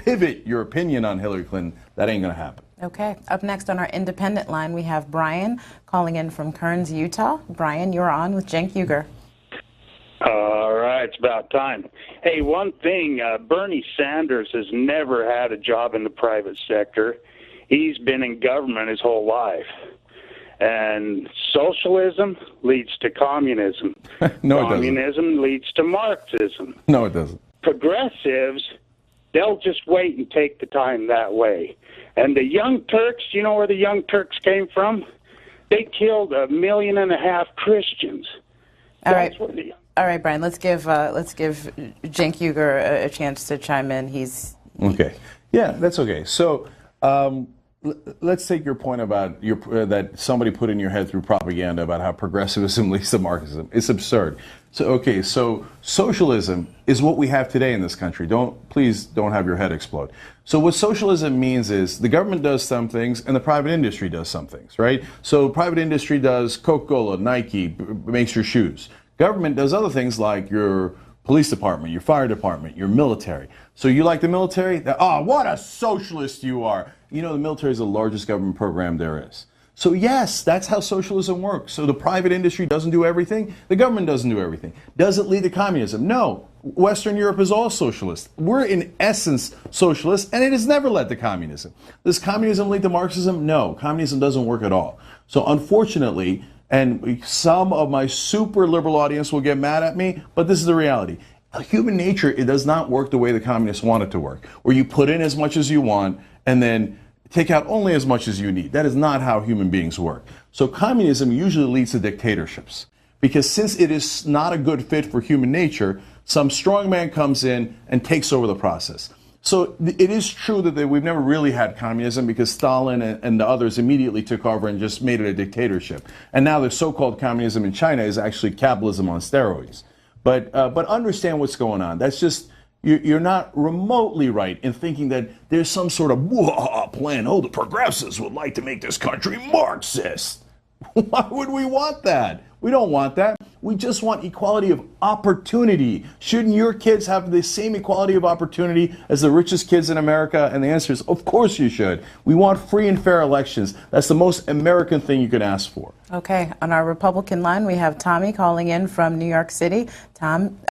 pivot your opinion on Hillary Clinton. That ain't going to happen. Okay. Up next on our independent line, we have Brian calling in from Kearns, Utah. Brian, you're on with Cenk Uygur. All right, it's about time. Hey, one thing, Bernie Sanders has never had a job in the private sector. He's been in government his whole life. And socialism leads to communism. No, Communism leads to Marxism. No, it doesn't. Progressives, they'll just wait and take the time that way. And the Young Turks, you know where the Young Turks came from? They killed 1.5 million Christians. All right. All right, Brian. Let's give Cenk Uygur a chance to chime in. He's okay. Yeah, that's okay. So let's take your point about that somebody put in your head through propaganda about how progressivism leads to Marxism. It's absurd. So okay, so socialism is what we have today in this country. Please don't have your head explode. So what socialism means is the government does some things and the private industry does some things, right? So private industry does Coca-Cola, Nike, makes your shoes. Government does other things like your police department, your fire department, your military. So you like the military? Oh, what a socialist you are. You know, the military is the largest government program there is. So yes, that's how socialism works. So the private industry doesn't do everything. The government doesn't do everything. Does it lead to communism? No. Western Europe is all socialist. We're in essence socialist, and it has never led to communism. Does communism lead to Marxism? No. Communism doesn't work at all. So unfortunately, and some of my super liberal audience will get mad at me, but this is the reality. Human nature, it does not work the way the communists want it to work, where you put in as much as you want and then take out only as much as you need. That is not how human beings work. So communism usually leads to dictatorships, because since it is not a good fit for human nature, some strongman comes in and takes over the process. So it is true that we've never really had communism, because Stalin and the others immediately took over and just made it a dictatorship. And now the so-called communism in China is actually capitalism on steroids. But understand what's going on. That's just, you're not remotely right in thinking that there's some sort of plan. Oh, the progressives would like to make this country Marxist. Why would we want that? We don't want that. We just want equality of opportunity. Shouldn't your kids have the same equality of opportunity as the richest kids in America? And the answer is, of course you should. We want free and fair elections. That's the most American thing you can ask for. okay. On our Republican line, we have Tommy calling in from New York City. Tom,